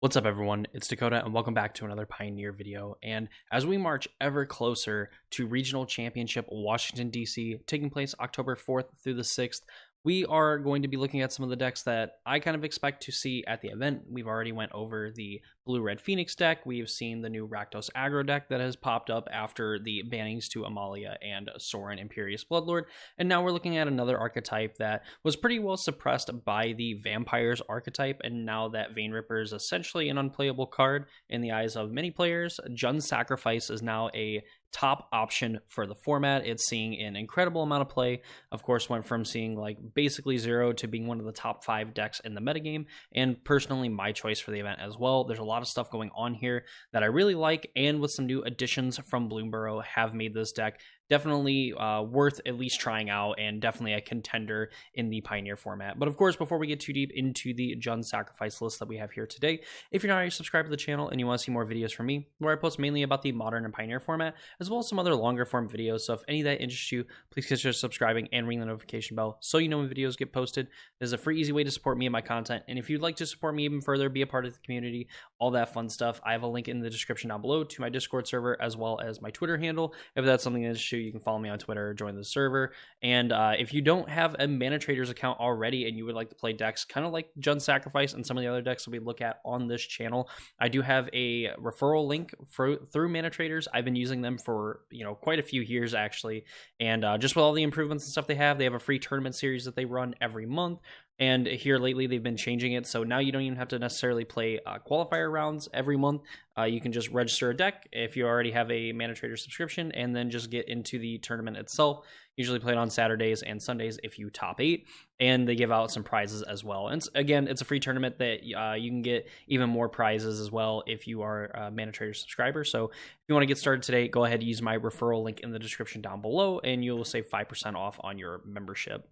What's up, everyone? It's Dakota, and welcome back to another Pioneer video. And as we march ever closer to Regional Championship Washington, D.C., taking place October 4th through the 6th, we are going to be looking at some of the decks that I kind of expect to see at the event. We've already went over the Blue-Red Phoenix deck. We've seen the new Rakdos aggro deck that has popped up after the bannings to Amalia and Sorin Imperious Bloodlord. And now we're looking at another archetype that was pretty well suppressed by the Vampires archetype. And now that Vein Ripper is essentially an unplayable card in the eyes of many players, Jund Sacrifice is now a top option for the format. It's seeing an incredible amount of play. Of course, went from seeing like basically zero to being one of the top 5 decks in the metagame, and personally my choice for the event as well. There's a lot of stuff going on here that I really like, and with some new additions from Bloomborough have made this deck definitely worth at least trying out, and definitely a contender in the Pioneer format. But of course, before we get too deep into the Jund Sacrifice list that we have here today, if you're not already subscribed to the channel and you want to see more videos from me, where I post mainly about the Modern and Pioneer format, as well as some other longer form videos, so if any of that interests you, please consider subscribing and ring the notification bell so you know when videos get posted. It is a free, easy way to support me and my content, and if you'd like to support me even further, be a part of the community, all that fun stuff, I have a link in the description down below to my Discord server, as well as my Twitter handle. If that's something that interests you, you can follow me on Twitter or join the server. And if you don't have a Mana Traders account already and you would like to play decks kind of like Jund Sacrifice and some of the other decks that we look at on this channel, I do have a referral link through Mana Traders. I've been using them for quite a few years actually, and just with all the improvements and stuff they have a free tournament series that they run every month. And here lately, they've been changing it, so now you don't even have to necessarily play qualifier rounds every month. You can just register a deck if you already have a Mana Trader subscription, and then just get into the tournament itself. Usually played on Saturdays and Sundays if you top 8, and they give out some prizes as well. And again, it's a free tournament that you can get even more prizes as well if you are a Mana Trader subscriber. So if you want to get started today, go ahead and use my referral link in the description down below, and you'll save 5% off on your membership.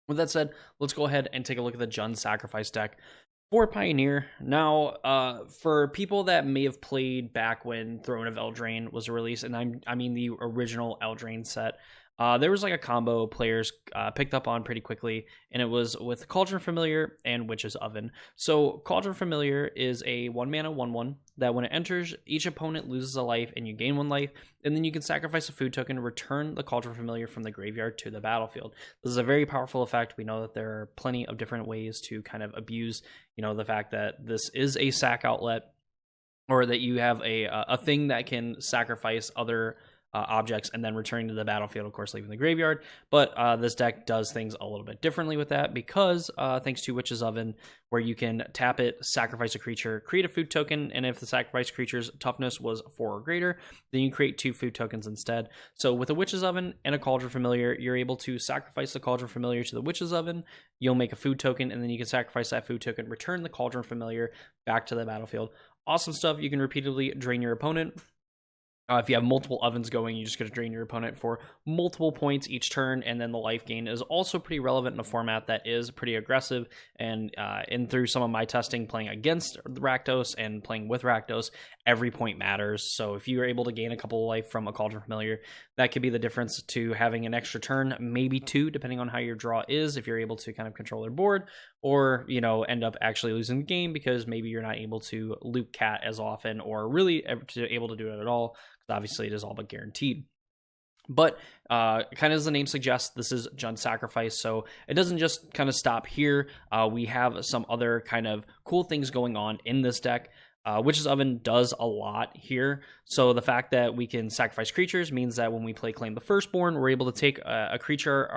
With that said, let's go ahead and take a look at the Jund Sacrifice deck for Pioneer. Now, for people that may have played back when Throne of Eldraine was released, and I mean the original Eldraine set, there was like a combo players picked up on pretty quickly, and it was with Cauldron Familiar and Witch's Oven. So Cauldron Familiar is a 1-mana 1/1 that when it enters, each opponent loses a life and you gain 1 life, and then you can sacrifice a food token to return the Cauldron Familiar from the graveyard to the battlefield. This is a very powerful effect. We know that there are plenty of different ways to kind of abuse, the fact that this is a sack outlet, or that you have a thing that can sacrifice other objects and then returning to the battlefield, of course leaving the graveyard. But this deck does things a little bit differently with that, because thanks to Witch's Oven, where you can tap it, sacrifice a creature, create a food token, and if the sacrificed creature's toughness was 4 or greater, then you create 2 food tokens instead. So with a Witch's Oven and a Cauldron Familiar, you're able to sacrifice the Cauldron Familiar to the Witch's Oven, you'll make a food token, and then you can sacrifice that food token, return the Cauldron Familiar back to the battlefield. Awesome stuff. You can repeatedly drain your opponent. If you have multiple ovens going, you just get to drain your opponent for multiple points each turn, and then the life gain is also pretty relevant in a format that is pretty aggressive. And through some of my testing playing against Rakdos and playing with Rakdos, every point matters. So if you are able to gain a couple of life from a Cauldron Familiar, that could be the difference to having an extra turn, maybe 2, depending on how your draw is, if you're able to kind of control their board, or end up actually losing the game because maybe you're not able to loop cat as often, or really able to do it at all. Obviously, it is all but guaranteed. But kind of as the name suggests, this is Jund Sacrifice, so it doesn't just kind of stop here. We have some other kind of cool things going on in this deck. Witch's Oven does a lot here. So the fact that we can sacrifice creatures means that when we play Claim the Firstborn, we're able to take a creature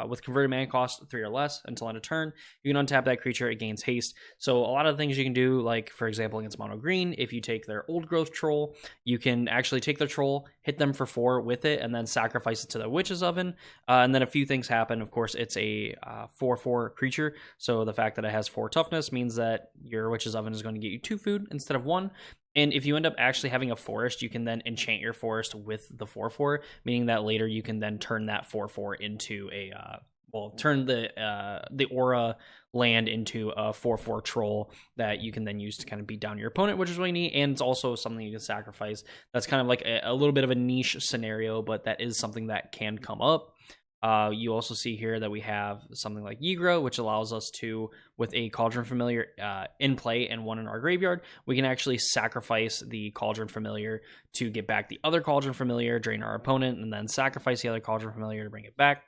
with converted mana cost 3 or less until end of turn. You can untap that creature, it gains haste. So a lot of things you can do, like for example against mono green, if you take their Old Growth Troll, you can actually take their troll, hit them for 4 with it, and then sacrifice it to the Witch's Oven. And then a few things happen. Of course, it's a 4/4 creature, so the fact that it has 4 toughness means that your Witch's Oven is going to get you 2 food instead of 1. And if you end up actually having a forest, you can then enchant your forest with the 4/4, meaning that later you can then turn that 4/4 into a turn the aura land into a 4/4 troll that you can then use to kind of beat down your opponent, which is really neat. And it's also something you can sacrifice. That's kind of like a little bit of a niche scenario, but that is something that can come up. You also see here that we have something like Yigra, which allows us to, with a Cauldron Familiar in play and one in our graveyard, we can actually sacrifice the Cauldron Familiar to get back the other Cauldron Familiar, drain our opponent, and then sacrifice the other Cauldron Familiar to bring it back,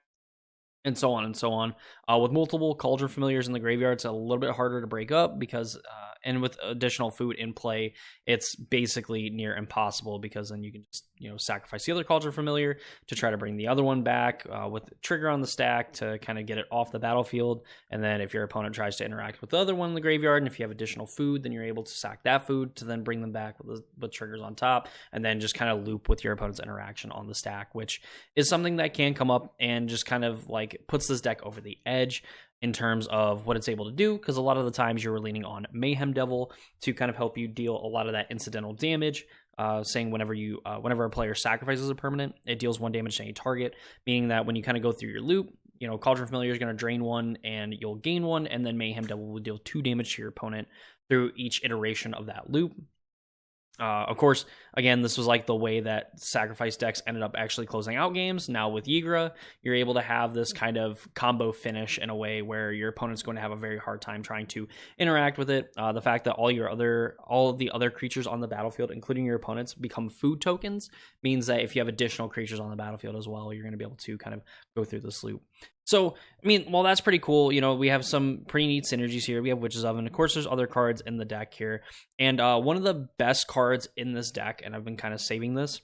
and so on and so on. With multiple Cauldron Familiars in the graveyard, it's a little bit harder to break up because, and with additional food in play, it's basically near impossible, because then you can just, sacrifice the other Cauldron Familiar to try to bring the other one back with trigger on the stack to kind of get it off the battlefield. And then if your opponent tries to interact with the other one in the graveyard, and if you have additional food, then you're able to sack that food to then bring them back with triggers on top, and then just kind of loop with your opponent's interaction on the stack, which is something that can come up and just kind of like puts this deck over the edge in terms of what it's able to do, because a lot of the times you're leaning on Mayhem Devil to kind of help you deal a lot of that incidental damage. Saying whenever a player sacrifices a permanent, it deals 1 damage to any target, meaning that when you kind of go through your loop, Cauldron Familiar is going to drain 1 and you'll gain 1, and then Mayhem Devil will deal 2 damage to your opponent through each iteration of that loop. Of course, again, this was like the way that sacrifice decks ended up actually closing out games. Now with Yigra, you're able to have this kind of combo finish in a way where your opponent's going to have a very hard time trying to interact with it. The fact that all of the other creatures on the battlefield, including your opponents, become food tokens, means that if you have additional creatures on the battlefield as well, you're going to be able to kind of go through this loop. So, I mean, well, that's pretty cool. We have some pretty neat synergies here. We have Witch's Oven. Of course, there's other cards in the deck here. And one of the best cards in this deck, and I've been kind of saving this,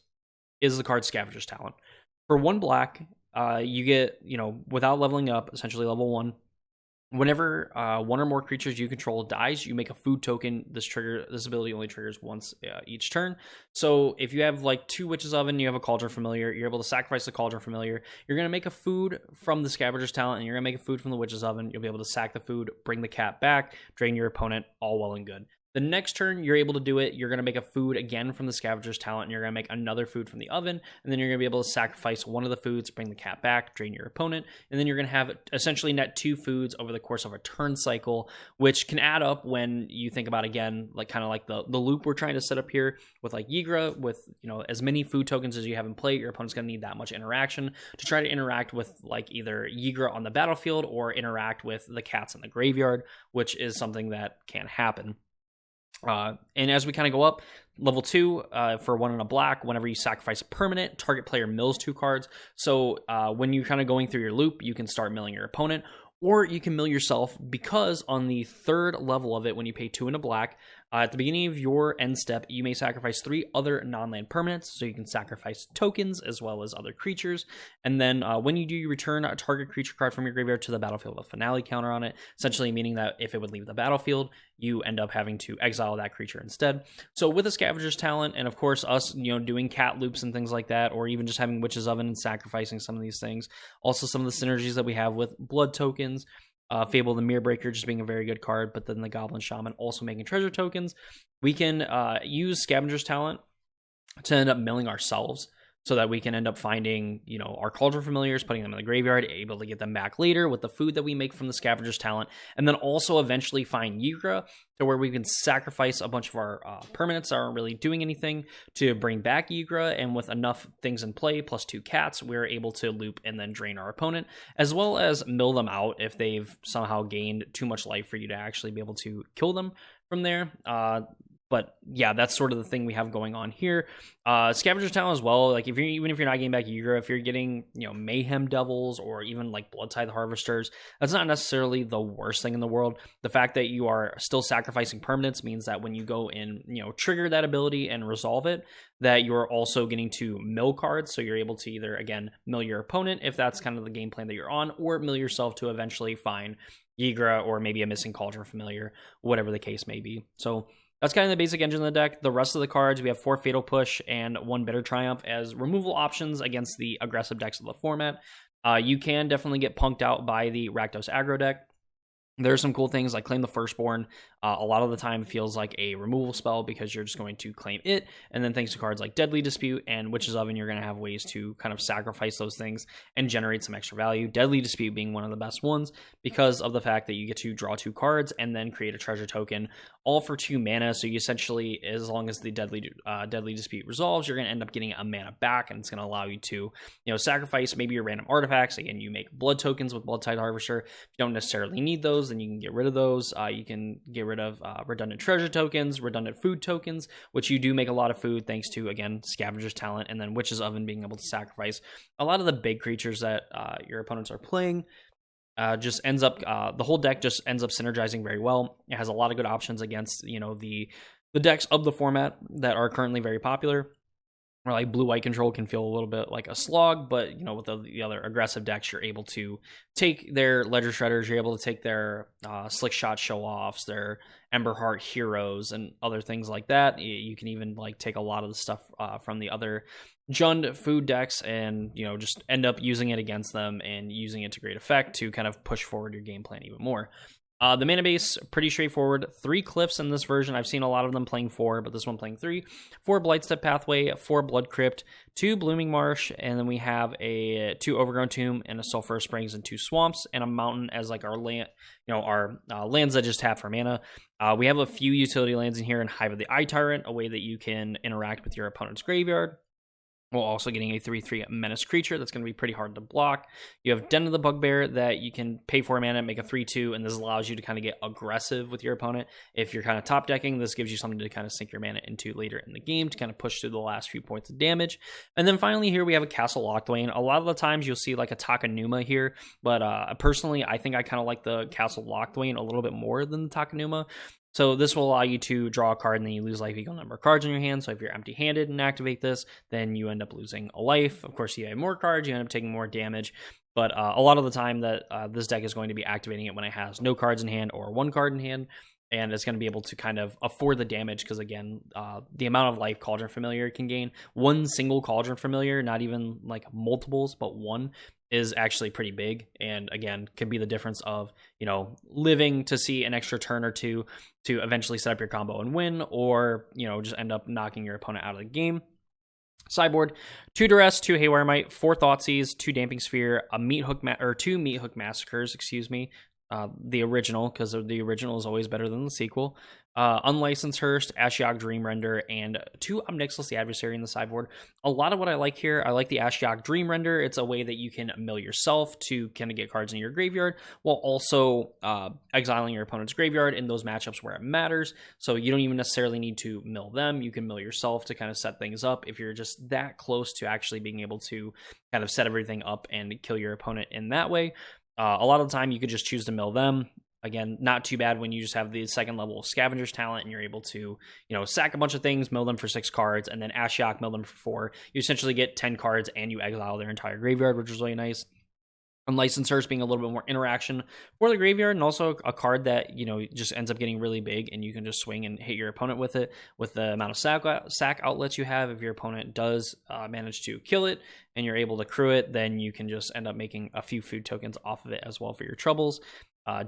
is the card Scavenger's Talent. For 1 black, you get, without leveling up, essentially level 1, whenever 1 or more creatures you control dies, you make a food token. This ability only triggers once each turn. So if you have like 2 Witch's Oven, you have a Cauldron Familiar, you're able to sacrifice the Cauldron Familiar. You're going to make a food from the Scavenger's Talent, and you're going to make a food from the Witch's Oven. You'll be able to sack the food, bring the cat back, drain your opponent, all well and good. The next turn, you're able to do it. You're going to make a food again from the Scavenger's Talent, and you're going to make another food from the oven, and then you're going to be able to sacrifice one of the foods, bring the cat back, drain your opponent, and then you're going to have essentially net 2 foods over the course of a turn cycle, which can add up when you think about, again, like kind of like the loop we're trying to set up here with like Yigra, with as many food tokens as you have in play, your opponent's going to need that much interaction to try to interact with like either Yigra on the battlefield or interact with the cats in the graveyard, which is something that can happen. And as we kind of go up, level 2, for 1 and a black, whenever you sacrifice a permanent, target player mills 2 cards. So when you're kind of going through your loop, you can start milling your opponent, or you can mill yourself, because on the 3rd level of it, when you pay 2 and a black, at the beginning of your end step, you may sacrifice 3 other non-land permanents, so you can sacrifice tokens as well as other creatures. And then when you do, you return a target creature card from your graveyard to the battlefield with a finale counter on it, essentially meaning that if it would leave the battlefield, you end up having to exile that creature instead. So with a Scavenger's Talent, and of course us, doing cat loops and things like that, or even just having Witch's Oven and sacrificing some of these things, also some of the synergies that we have with blood tokens, Fable the Mirror Breaker just being a very good card, but then the Goblin Shaman also making treasure tokens. We can use Scavenger's Talent to end up milling ourselves, so that we can end up finding, our Cauldron Familiars, putting them in the graveyard, able to get them back later with the food that we make from the Scavenger's Talent, and then also eventually find Yigra, to where we can sacrifice a bunch of our permanents that aren't really doing anything to bring back Yigra, and with enough things in play, plus 2 cats, we're able to loop and then drain our opponent, as well as mill them out if they've somehow gained too much life for you to actually be able to kill them from there. But yeah, that's sort of the thing we have going on here. Scavenger's Talent as well. Like even if you're not getting back Yigra, if you're getting Mayhem Devils or even like Blood Tithe Harvesters, that's not necessarily the worst thing in the world. The fact that you are still sacrificing permanents means that when you go and trigger that ability and resolve it, that you're also getting to mill cards. So you're able to either again mill your opponent if that's kind of the game plan that you're on, or mill yourself to eventually find Yigra or maybe a missing Cauldron Familiar, whatever the case may be. So that's kind of the basic engine of the deck. The rest of the cards, we have 4 Fatal Push and 1 Bitter Triumph as removal options against the aggressive decks of the format. You can definitely get punked out by the Rakdos aggro deck. There are some cool things like Claim the Firstborn. A lot of the time feels like a removal spell because you're just going to claim it. And then thanks to cards like Deadly Dispute and Witch's Oven, you're going to have ways to kind of sacrifice those things and generate some extra value. Deadly Dispute being one of the best ones because of the fact that you get to draw 2 cards and then create a treasure token, all for 2 mana. So you essentially, as long as the Deadly Dispute resolves, you're going to end up getting a mana back, and it's going to allow you to, sacrifice maybe your random artifacts. Again, you make blood tokens with Bloodtide Harvester. If you don't necessarily need those, then you can get rid of those. You can get rid of redundant treasure tokens, redundant food tokens, which you do make a lot of food thanks to, again, Scavenger's Talent, and then Witch's Oven being able to sacrifice a lot of the big creatures that your opponents are playing. Just ends up the whole deck just ends up synergizing very well. It has a lot of good options against the decks of the format that are currently very popular. Or like blue-white control can feel a little bit like a slog, but with the other aggressive decks, you're able to take their Ledger Shredders, you're able to take their Slick Shot Show-Offs, their Emberheart Heroes, and other things like that. You can even take a lot of the stuff from the other Jund food decks and just end up using it against them and using it to great effect to kind of push forward your game plan even more. The mana base, pretty straightforward. 3 Cliffs in this version. I've seen a lot of them playing 4, but this one playing 3. 4 Blightstep Pathway, 4 Blood Crypt, 2 Blooming Marsh, and then we have a 2 Overgrown Tomb and a Sulphur Springs and 2 Swamps and a Mountain as our land, our lands that just tap for mana. We have a few utility lands in here, and Hive of the Eye Tyrant, a way that you can interact with your opponent's graveyard, while also getting a 3/3 menace creature that's going to be pretty hard to block. You have Den of the Bugbear that you can pay 4 mana, make a 3/2, and this allows you to kind of get aggressive with your opponent. If you're kind of top decking, this gives you something to kind of sink your mana into later in the game to kind of push through the last few points of damage. And then finally here we have a Castle Locthwain. A lot of the times you'll see like a Takenuma here, but personally I think I kind of like the Castle Locthwain a little bit more than the Takenuma. So this will allow you to draw a card and then you lose life equal number of cards in your hand. So if you're empty-handed and activate this, then you end up losing a life. Of course, you have more cards, you end up taking more damage. But a lot of the time that this deck is going to be activating it when it has no cards in hand or 1 card in hand. And it's going to be able to kind of afford the damage because, again, the amount of life Cauldron Familiar can gain. 1 single Cauldron Familiar, not even like multiples, but 1, is actually pretty big, and again could be the difference of living to see an extra turn or 2 to eventually set up your combo and win, or just end up knocking your opponent out of the game. Sideboard: 2 Duress, 2 Haywire Might, 4 Thoughtseize, 2 Damping Sphere, 2 Meat Hook Massacres, the original, because the original is always better than the sequel. Unlicensed Hearse, Ashiok Dream Render, and 2 Obnixilis the Adversary in the sideboard. A lot of what I like here, I like the Ashiok Dream Render. It's a way that you can mill yourself to kind of get cards in your graveyard while also exiling your opponent's graveyard in those matchups where it matters. So you don't even necessarily need to mill them. You can mill yourself to kind of set things up if you're just that close to actually being able to kind of set everything up and kill your opponent in that way. A lot of the time you could just choose to mill them. Again, not too bad when you just have the 2nd level of Scavenger's Talent and you're able to, sack a bunch of things, mill them for 6 cards, and then Ashiok, mill them for 4. You essentially get 10 cards and you exile their entire graveyard, which is really nice. Unlicensed being a little bit more interaction for the graveyard, and also a card that just ends up getting really big and you can just swing and hit your opponent with it with the amount of sack outlets you have. If your opponent does manage to kill it and you're able to crew it, then you can just end up making a few food tokens off of it as well for your troubles.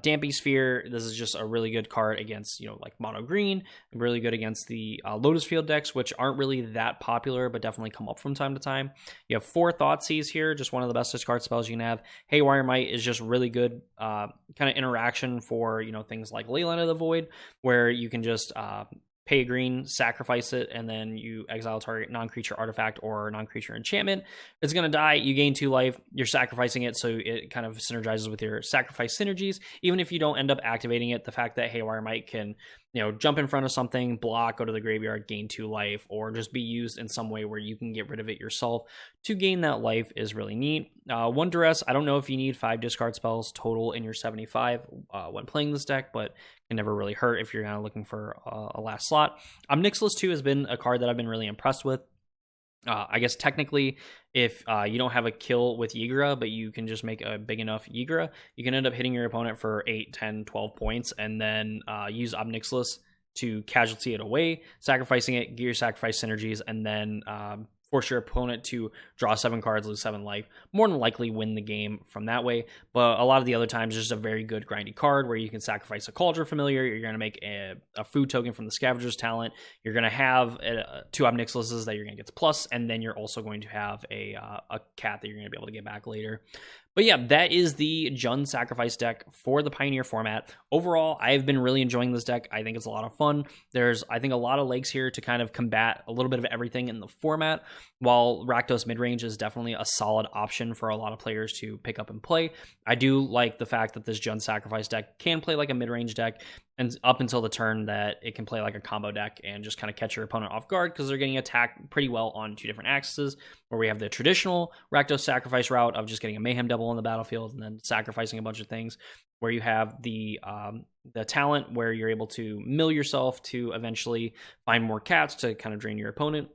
Damping Sphere, this is just a really good card against, like mono green, really good against the Lotus Field decks, which aren't really that popular, but definitely come up from time to time. You have 4 Thoughtseize here, just one of the best discard spells you can have. Haywire Might is just really good kind of interaction for, things like Leyline of the Void, where you can just pay a green, sacrifice it, and then you exile target non-creature artifact or non-creature enchantment. It's going to die. You gain 2 life. You're sacrificing it, so it kind of synergizes with your sacrifice synergies. Even if you don't end up activating it, the fact that Haywire Might can, jump in front of something, block, go to the graveyard, gain 2 life, or just be used in some way where you can get rid of it yourself to gain that life is really neat. 1 Duress, I don't know if you need 5 discard spells total in your 75 when playing this deck, but can never really hurt if you're kind of looking for a last slot. Omnixilis 2 has been a card that I've been really impressed with. I guess technically, if you don't have a kill with Yigura, but you can just make a big enough Yigura, you can end up hitting your opponent for 8, 10, 12 points, and then use Omnixilis to casualty it away, sacrificing it, get your sacrifice synergies, and then force your opponent to draw 7 cards, lose 7 life, more than likely win the game from that way. But a lot of the other times, it's just a very good grindy card where you can sacrifice a Cauldron Familiar, you're going to make a food token from the Scavenger's Talent, you're going to have 2 Ob Nixiluses that you're going to get to plus, and then you're also going to have a cat that you're going to be able to get back later. But yeah, that is the Jund Sacrifice deck for the Pioneer format. Overall, I've been really enjoying this deck. I think it's a lot of fun. There's, I think, a lot of legs here to kind of combat a little bit of everything in the format, while Rakdos midrange is definitely a solid option for a lot of players to pick up and play. I do like the fact that this Jund Sacrifice deck can play like a midrange deck, and up until the turn that it can play like a combo deck and just kind of catch your opponent off guard because they're getting attacked pretty well on 2 different axes, where we have the traditional Rakdos Sacrifice route of just getting a Mayhem Devil on the battlefield and then sacrificing a bunch of things, where you have the talent where you're able to mill yourself to eventually find more cats to kind of drain your opponent,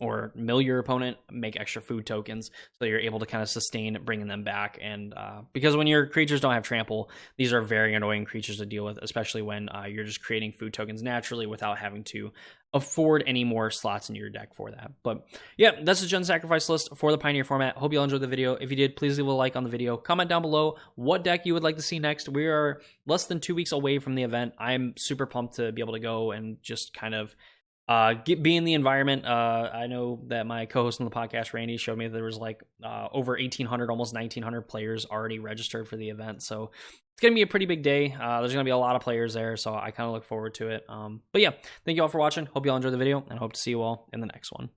or mill your opponent, make extra food tokens, so you're able to kind of sustain bringing them back. And because when your creatures don't have trample, these are very annoying creatures to deal with, especially when you're just creating food tokens naturally without having to afford any more slots in your deck for that. But yeah, that's the Jund Sacrifice list for the Pioneer format. Hope you all enjoyed the video. If you did, please leave a like on the video. Comment down below what deck you would like to see next. We are less than 2 weeks away from the event. I'm super pumped to be able to go and just kind of be in the environment. I know that my co-host on the podcast, Randy, showed me that there was like over 1,800, almost 1,900 players already registered for the event. So it's going to be a pretty big day. There's going to be a lot of players there, so I kind of look forward to it. But yeah, thank you all for watching. Hope you all enjoyed the video, and hope to see you all in the next one.